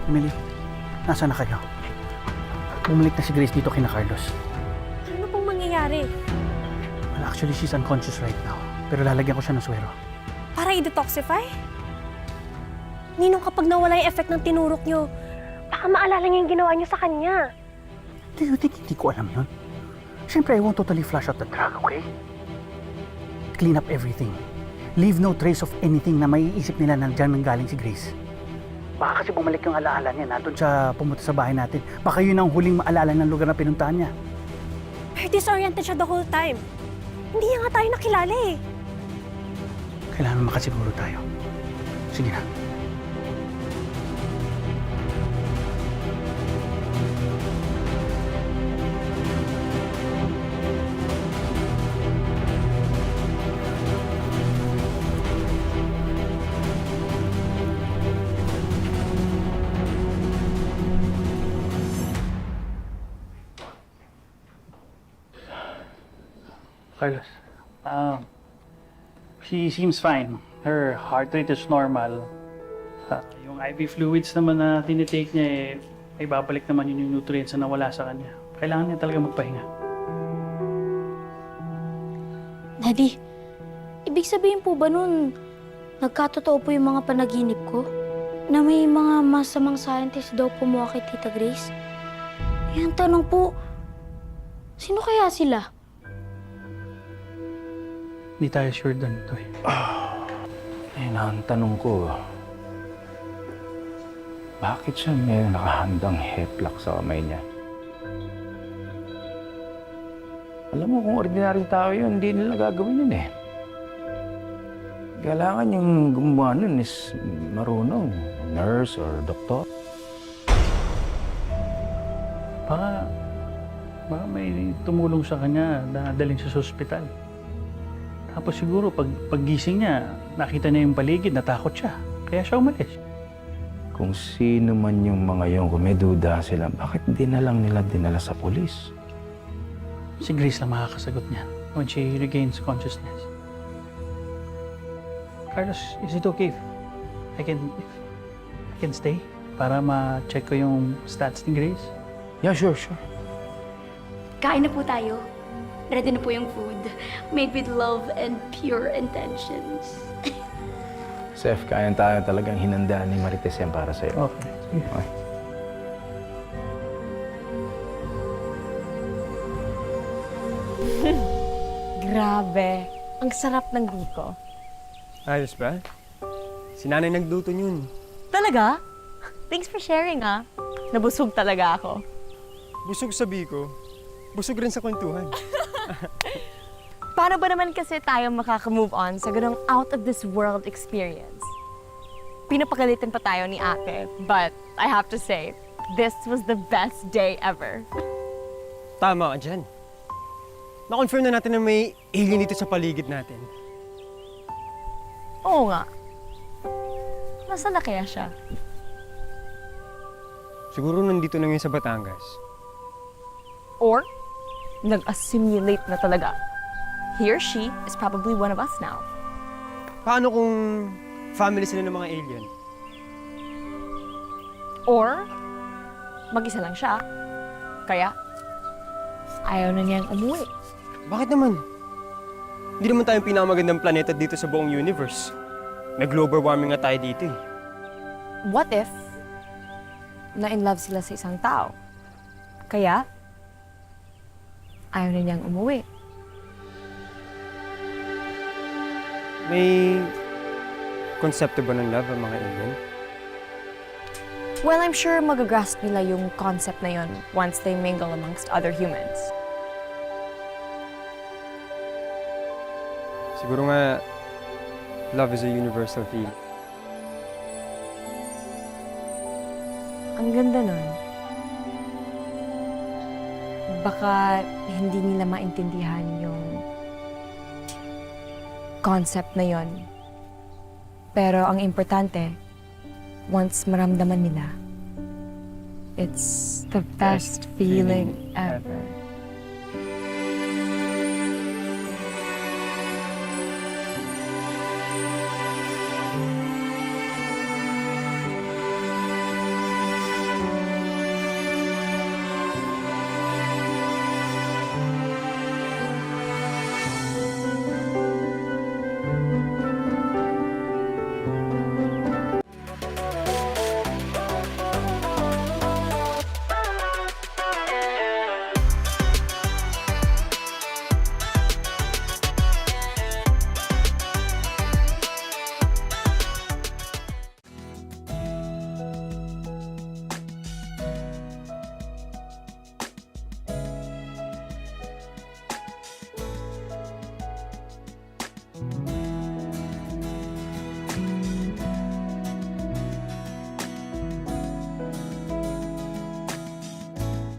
Emily, nasaan na kayo? Bumalik na si Grace dito kina Carlos. Ano pong mangyayari? Well, actually, she's unconscious right now. Pero lalagyan ko siya ng swero. Para i-detoxify? Ninong, kapag nawala yung effect ng tinurok nyo, baka maalala niya yung ginawa niyo sa kanya. Do you think hindi ko alam yun? Siyempre, I won't totally flush out the drug, okay? Clean up everything. Leave no trace of anything na maiisip nila na dyan nanggaling si Grace. Baka kasi bumalik yung alaala niya na doon siya pumunta sa bahay natin. Baka yun ang huling maalala ng lugar na pinuntahan niya. Pero disoriented siya the whole time. Hindi niya nga tayo nakilala eh. Kailangan makasiguro tayo. Sige na. Carlos, she seems fine. Her heart rate is normal. Yung IV fluids naman na tinitake niya ay babalik naman yun yung nutrients na nawala sa kanya. Kailangan niya talaga magpahinga. Daddy, ibig sabihin po ba nun, nagkatotoo po yung mga panaginip ko? Na may mga masamang scientist daw pumuha kay Tita Grace? Eh, ang tanong po, sino kaya sila? Hindi tayo sure doon, Toy. Ayun ang tanong ko. Bakit siya may nakahandang headlock sa kamay niya? Alam mo, kung ordinaryong tao yun, hindi nila gagawin yun eh. Kailangan yung gumawa nun is marunong. Nurse or doktor. Baka may tumulong sa kanya na dalhin siya sa ospital. Tapos siguro paggising niya, nakita niya yung paligid, natakot siya. Kaya siya umalis. Kung sino man yung mga yun, kung may duda sila, bakit di na lang nila dinala sa pulis? Si Grace lang makakasagot niyan when she regains consciousness. Carlos, is it okay if I can stay para ma-check ko yung stats ni Grace? Yeah, sure. Kain na po tayo. Ready na po yung food. Made with love and pure intentions. Seth, kaya tayo talagang hinandaan ni Marites yan para sa'yo. Okay. Okay. Grabe. Ang sarap ng biko. Ayos ba? Si nanay nagluto yun. Talaga? Thanks for sharing, ah. Nabusog talaga ako. Busog sa biko. Busog rin sa kwentuhan. Paano ba naman kasi tayo makaka-move on sa ganong out-of-this-world experience? Pinapagalitan pa tayo ni ate, but I have to say, this was the best day ever. Tama ka dyan. Na-confirm na natin na may alien dito sa paligid natin. Oo nga. Nasaan na kaya siya? Siguro nandito na ngayon sa Batangas. Or, nag-assimilate na talaga. He or she is probably one of us now. Paano kung family sila ng mga alien? Or, mag-isa lang siya. Kaya, ayaw na niyang umuwi. Bakit naman? Hindi naman tayong pinakamagandang planeta dito sa buong universe. May global warming nga tayo dito eh. What if, na-in love sila sa isang tao? Kaya, ayaw na niyang umuwi. May konsepto ba ng love ang mga alien? Well, I'm sure magagrasp nila yung concept na yun once they mingle amongst other humans. Siguro nga, love is a universal feeling. Ang ganda nun. Baka hindi nila maintindihan yung concept na yon. Pero ang importante, once maramdaman nila, it's the best feeling ever.